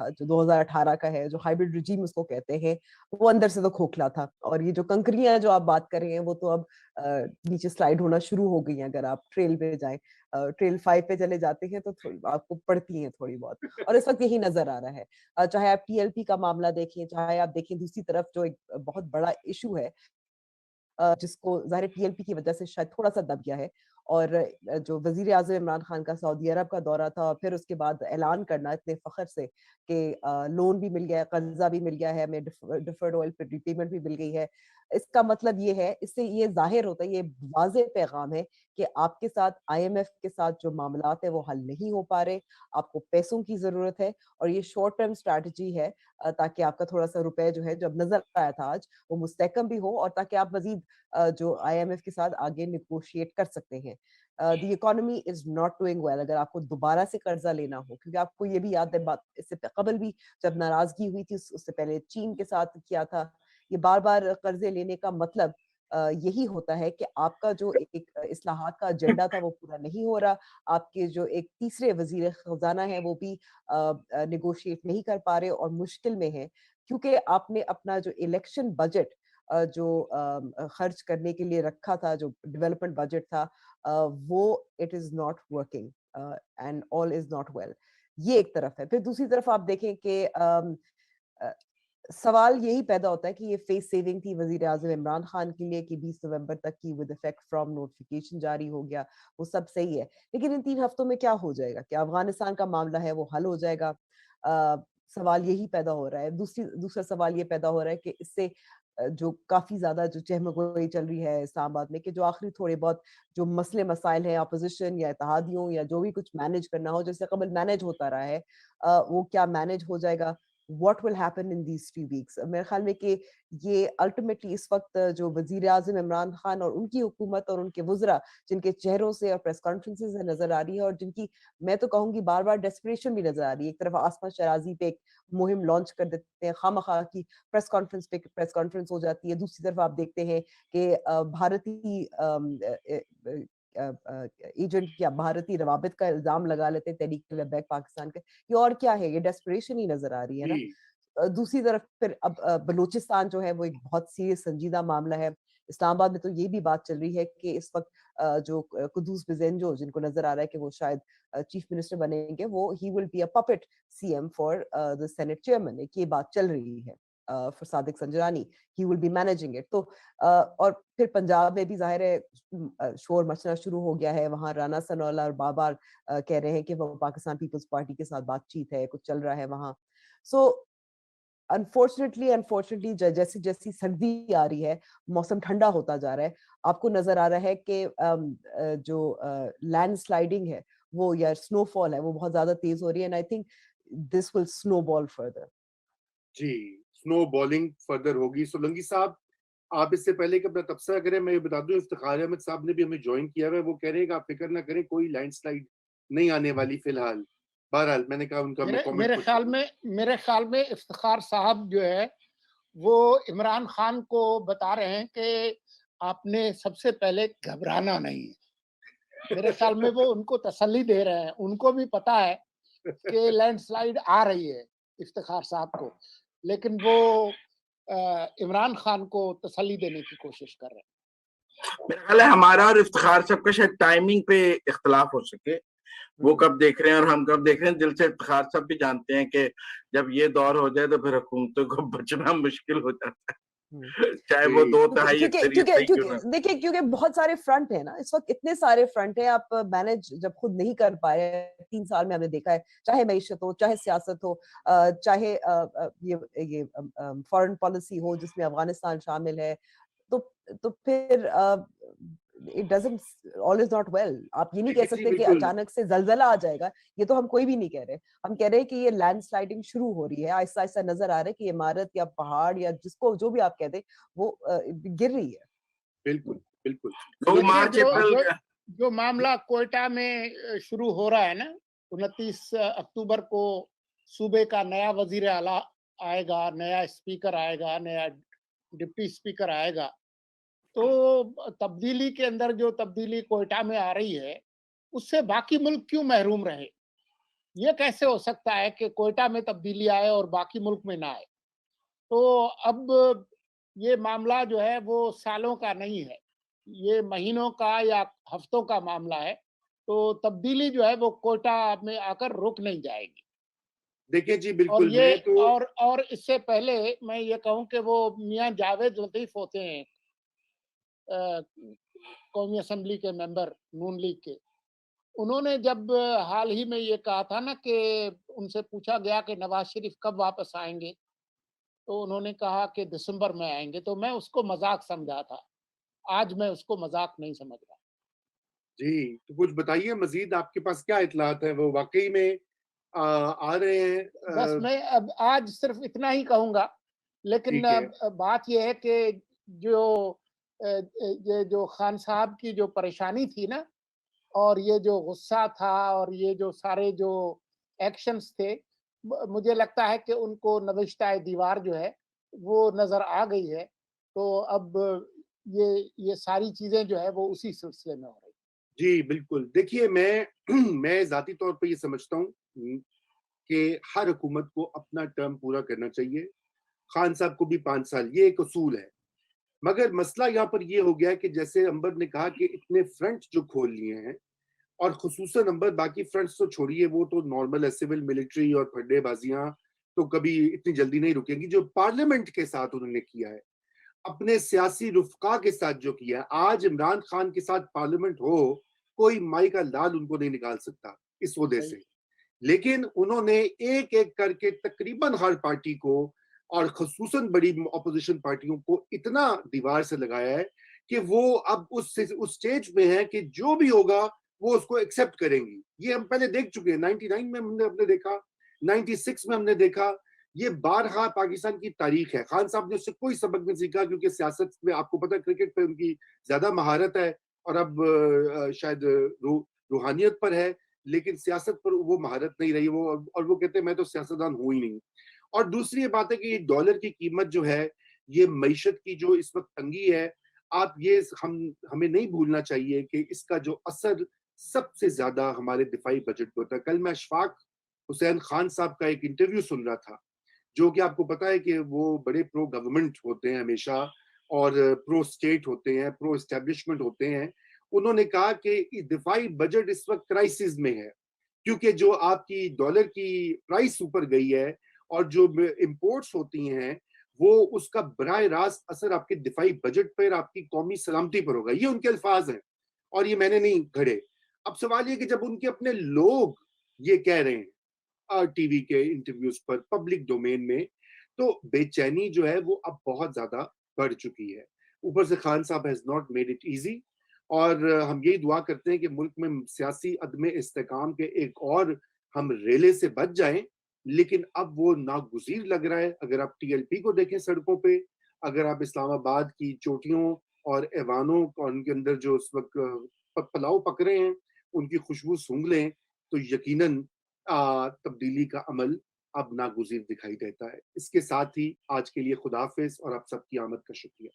تھا جو 2018 کا ہے, جو ہائبرڈ رجیم اس کو کہتے ہیں, وہ اندر سے تو کھوکھلا تھا. اور یہ جو کنکریاں جو آپ بات کر رہے ہیں وہ تو اب نیچے سلائڈ ہونا شروع ہو گئی ہیں. اگر آپ ٹریل پہ جائیں, ٹریل 5 پہ چلے جاتے ہیں تو آپ کو پڑتی ہیں تھوڑی بہت, اور اس وقت یہی نظر آ رہا ہے. چاہے آپ ٹی ایل پی کا معاملہ دیکھیں, چاہے آپ دیکھیں دوسری طرف جو ایک بہت بڑا ایشو ہے جس کو ظاہر ٹی ایل پی کی وجہ سے شاید تھوڑا سا دب گیا ہے, اور جو وزیر اعظم عمران خان کا سعودی عرب کا دورہ تھا, اور پھر اس کے بعد اعلان کرنا اتنے فخر سے کہ لون بھی مل گیا ہے, قرضہ بھی مل گیا ہے, ہمیں ڈیفرڈ آئل پہ ریپیمنٹ بھی مل گئی ہے. اس کا مطلب یہ ہے, اس سے یہ ظاہر ہوتا ہے, یہ واضح پیغام ہے کہ آپ کے ساتھ آئی ایم ایف کے ساتھ جو معاملات ہیں وہ حل نہیں ہو پا رہے, آپ کو پیسوں کی ضرورت ہے, اور یہ شارٹ ٹرم اسٹریٹجی ہے تاکہ آپ کا تھوڑا سا روپے جو ہے جب نظر آیا تھا آج وہ مستحکم بھی ہو, اور تاکہ آپ مزید جو آئی ایم ایف کے ساتھ آگے نیگوشیٹ کر سکتے ہیں. The economy is not doing well. اگر آپ کو دوبارہ سے قرضہ لینا ہو, کیونکہ آپ کو یہ بھی یاد ہے بات, اس سے قبل بھی جب ناراضگی ہوئی تھی اس سے پہلے چین کے ساتھ کیا تھا, یہ بار بار قرضے لینے کا مطلب یہی ہوتا ہے کہ آپ کا جو ایک اصلاحات کا ایجنڈا تھا وہ پورا نہیں ہو رہا, آپ کے جو ایک تیسرے وزیر خزانہ ہیں وہ بھی نیگوشیٹ نہیں کر پا رہے اور مشکل میں ہیں, کیونکہ آپ نے اپنا جو الیکشن بجٹ جو خرچ کرنے کے لیے رکھا تھا, جو ڈیولپمنٹ بجٹ تھا, وہ it is not working and all is not well. یہ ایک طرف ہے. پھر دوسری طرف آپ دیکھیں کہ سوال یہی پیدا ہوتا ہے کہ یہ فیس سیونگ تھی وزیر اعظم عمران خان کے لیے کہ 20 نومبر تک کی ود افیکٹ فرام نوٹیفیکیشن جاری ہو گیا, وہ سب صحیح ہے, لیکن ان 3 ہفتوں میں کیا ہو جائے گا؟ کیا افغانستان کا معاملہ ہے وہ حل ہو جائے گا؟ سوال یہی پیدا ہو رہا ہے. دوسرا سوال یہ پیدا ہو رہا ہے کہ اس سے جو کافی زیادہ جو چہمگوئی چل رہی ہے اسلام آباد میں کہ جو آخری تھوڑے بہت جو مسئلے مسائل ہیں اپوزیشن یا اتحادیوں یا جو بھی کچھ مینج کرنا ہو, جیسے قبل مینج ہوتا رہا ہے, وہ کیا مینج ہو جائے گا؟ what will happen in these 3 weeks؟ میرے خیال میں کہ یہ الٹیمیٹلی اس وقت جو وزیر اعظم عمران خان اور ان کی حکومت اور ان کے وزراء جن کے چہروں سے اور پریس کانفرنسز سے نظر آ رہی ہے, اور جن کی میں تو کہوں گی بار بار ڈیسپریشن بھی نظر آ رہی ہے. ایک طرف آسما شرازی پہ ایک مہم لانچ کر دیتے ہیں, خواہ مخواہ کی پریس کانفرنس پہ پریس کانفرنس ہو جاتی ہے, دوسری طرف آپ دیکھتے ہیں کہ بھارتی ایجنٹ یا بھارتی روابط کا الزام لگا لیتے ہیں تحریک لبیک پاکستان کے. یہ اور کیا ہے؟ یہ ڈیسپریشن ہی نظر آ رہی ہے نا. دوسری طرف پھر اب بلوچستان جو ہے وہ ایک بہت سیریس سنجیدہ معاملہ ہے. اسلام آباد میں تو یہ بھی بات چل رہی ہے کہ اس وقت جو قدوس بزینجو جن کو نظر آ رہا ہے کہ وہ شاید چیف منسٹر بنیں گے, وہ ہی will be a puppet C M for the Senate chairman, ایک یہ بات چل رہی ہے for Sadiq Sanjrani, he will be managing it. تو اور پھر پنجاب میں بھی ظاہر ہے شور مچنا شروع ہو گیا ہے. وہاں رانا ثناءاللہ اور بار بار کہہ رہے ہیں کہ وہ پاکستان پیپلز پارٹی کے ساتھ بات چیت ہے, کچھ چل رہا ہے وہاں. سو انفارچونیٹلی جیسی جیسی سردی آ رہی ہے, موسم ٹھنڈا ہوتا جا رہا ہے, آپ کو نظر آ رہا ہے کہ جو لینڈ سلائڈنگ ہے وہ یا سنو فال ہے وہ بہت زیادہ تیز ہو رہی ہے, اینڈ آئی تھنک دس ول سنو بال فردر. جی, سنو بالنگ فردر ہوگی. سولنگی صاحب, آپ اس سے پہلے کہ اپنا تبصرہ کریں, میں یہ بتا دوں افتخار احمد صاحب نے بھی ہمیں جوائن کیا ہے, وہ کہہ رہے ہیں کہ آپ فکر نہ کریں, کوئی لینڈ سلائڈ نہیں آنے والی فی الحال. بہرحال میں نے کہا ان کا میرے خیال میں افتخار صاحب جو ہے وہ عمران خان کو بتا رہے ہیں کہ آپ نے سب سے پہلے گھبرانا نہیں ہے. میرے خیال میں وہ ان کو تسلی دے رہے ہیں. ان کو بھی پتا ہے کہ لینڈ سلائڈ آ رہی ہے افتخار صاحب کو, لیکن وہ عمران خان کو تسلی دینے کی کوشش کر رہے ہیں. میرا خیال ہے ہمارا اور افتخار صاحب کا شاید ٹائمنگ پہ اختلاف ہو سکے, وہ کب دیکھ رہے ہیں اور ہم کب دیکھ رہے ہیں. دل سے افتخار صاحب بھی جانتے ہیں کہ جب یہ دور ہو جائے تو پھر حکومتوں کو بچنا مشکل ہو جاتا ہے, چاہے وہ 2/3 اکثریت نہیں کیوں نہ. دیکھیں کیونکہ بہت سارے فرنٹ ہیں نا اس وقت, اتنے سارے فرنٹ ہیں, آپ مینج جب خود نہیں کر پائے. 3 سال میں ہم نے دیکھا ہے, چاہے معیشت ہو, چاہے سیاست ہو, چاہے یہ فارن پالیسی ہو جس میں افغانستان شامل ہے, تو پھر it doesn't all is not well. آپ یہ نہیں کہہ سکتے کہ اچانک سے زلزلہ آ جائے گا, یہ تو ہم کوئی بھی نہیں کہہ رہے. ہم کہہ رہے ہیں کہ یہ لینڈ سلائڈنگ شروع ہو رہی ہے, آہستہ آہستہ نظر آ رہا ہے کہ عمارت یا پہاڑ یا جس کو جو بھی آپ کہہ دیں وہ گر رہی ہے. بالکل بالکل. جو معاملہ کوئٹہ میں شروع ہو رہا ہے نا, 29 اکتوبر کو صوبے کا نیا وزیر اعلیٰ آئے گا, نیا اسپیکر آئے گا, نیا ڈپٹی اسپیکر آئے گا, تو تبدیلی کے اندر جو تبدیلی کوئٹہ میں آ رہی ہے اس سے باقی ملک کیوں محروم رہے؟ یہ کیسے ہو سکتا ہے کہ کوئٹہ میں تبدیلی آئے اور باقی ملک میں نہ آئے؟ تو اب یہ معاملہ جو ہے وہ سالوں کا نہیں ہے، یہ مہینوں کا یا ہفتوں کا معاملہ ہے، تو تبدیلی جو ہے وہ کوئٹہ میں آ کر رک نہیں جائے گی۔ دیکھیں جی اور بالکل یہ میں تو اور اس سے پہلے میں یہ کہوں کہ وہ میاں جاوید لطیف ہوتے ہیں قومی اسمبلی کے ممبر نون لیگ کے، انہوں نے جب حال ہی میں یہ کہا تھا نا کہ ان سے پوچھا گیا کہ نواز شریف کب واپس آئیں گے، تو انہوں نے کہا کہ دسمبر میں آئیں گے، تو میں اس کو مذاق سمجھا تھا، آج میں اس کو مذاق نہیں سمجھ رہا۔ جی تو کچھ بتائیے مزید، آپ کے پاس کیا اطلاعات ہیں؟ وہ واقعی میں آ رہے ہیں؟ بس میں اب آج صرف اتنا ہی کہوں گا، لیکن ٹھیک ہے، بات یہ ہے کہ یہ جو خان صاحب کی جو پریشانی تھی نا، اور یہ جو غصہ تھا اور یہ جو سارے جو ایکشنز تھے، مجھے لگتا ہے کہ ان کو نوشتہ دیوار جو ہے وہ نظر آ گئی ہے، تو اب یہ ساری چیزیں جو ہے وہ اسی سلسلے میں ہو رہی۔ جی بالکل، دیکھیے میں ذاتی طور پہ یہ سمجھتا ہوں کہ ہر حکومت کو اپنا ٹرم پورا کرنا چاہیے، خان صاحب کو بھی 5 سال، یہ ایک اصول ہے۔ مگر مسئلہ یہاں پر یہ ہو گیا کہ جیسے امبر نے کہا کہ اتنے فرنٹ جو کھول لیے ہیں، اور خصوصاً امبر باقی فرنٹس تو چھوڑیے، وہ تو نارمل ہے، سول ملٹری اور پھڈے بازیاں تو کبھی اتنی جلدی نہیں رکیں گی۔ جو پارلیمنٹ کے ساتھ انہوں نے کیا ہے، اپنے سیاسی رفقا کے ساتھ جو کیا ہے، آج عمران خان کے ساتھ پارلیمنٹ ہو، کوئی مائی کا لال ان کو نہیں نکال سکتا اس عہدے سے۔ لیکن انہوں نے ایک ایک کر کے تقریباً ہر پارٹی کو، اور خصوصاً بڑی اپوزیشن پارٹیوں کو اتنا دیوار سے لگایا ہے کہ وہ اب اس سٹیج پہ ہیں کہ جو بھی ہوگا وہ اس کو ایکسپٹ کریں گی۔ یہ ہم پہلے دیکھ چکے ہیں، 99 میں ہم نے دیکھا، 96 میں ہم نے دیکھا، یہ بارہا پاکستان کی تاریخ ہے۔ خان صاحب نے اس سے کوئی سبق نہیں سیکھا، کیونکہ سیاست میں آپ کو پتہ ہے کرکٹ پہ ان کی زیادہ مہارت ہے، اور اب شاید روحانیت پر ہے، لیکن سیاست پر وہ مہارت نہیں رہی، اور وہ کہتے ہیں میں تو سیاستدان ہوں ہی نہیں۔ اور دوسری یہ بات ہے کہ یہ ڈالر کی قیمت جو ہے، یہ معیشت کی جو اس وقت تنگی ہے، آپ یہ ہمیں نہیں بھولنا چاہیے کہ اس کا جو اثر سب سے زیادہ ہمارے دفاعی بجٹ پہ ہوتا ہے۔ کل میں اشفاق حسین خان صاحب کا ایک انٹرویو سن رہا تھا، جو کہ آپ کو پتا ہے کہ وہ بڑے پرو گورنمنٹ ہوتے ہیں ہمیشہ، اور پرو اسٹیٹ ہوتے ہیں، پرو اسٹیبلشمنٹ ہوتے ہیں۔ انہوں نے کہا کہ دفاعی بجٹ اس وقت کرائسس میں ہے، کیونکہ جو آپ کی ڈالر کی پرائس اوپر گئی ہے، اور جو امپورٹس ہوتی ہیں، وہ اس کا براہ راست اثر آپ کے دفاعی بجٹ پر، آپ کی قومی سلامتی پر ہوگا۔ یہ ان کے الفاظ ہیں، اور یہ میں نے نہیں گھڑے۔ اب سوال یہ کہ جب ان کے اپنے لوگ یہ کہہ رہے ہیں ٹی وی کے انٹرویوز پر، پبلک ڈومین میں، تو بے چینی جو ہے وہ اب بہت زیادہ بڑھ چکی ہے۔ اوپر سے خان صاحب has not made it easy, اور ہم یہی دعا کرتے ہیں کہ ملک میں سیاسی عدم استحکام کے ایک اور ہم ریلے سے بچ جائیں، لیکن اب وہ ناگزیر لگ رہا ہے۔ اگر آپ ٹی ایل پی کو دیکھیں سڑکوں پہ، اگر آپ اسلام آباد کی چوٹیوں اور ایوانوں اور ان کے اندر جو اس وقت پلاؤ پک رہے ہیں ان کی خوشبو سونگھ لیں، تو یقیناً تبدیلی کا عمل اب ناگزیر دکھائی دیتا ہے۔ اس کے ساتھ ہی آج کے لیے خدا حافظ، اور آپ سب کی آمد کا شکریہ۔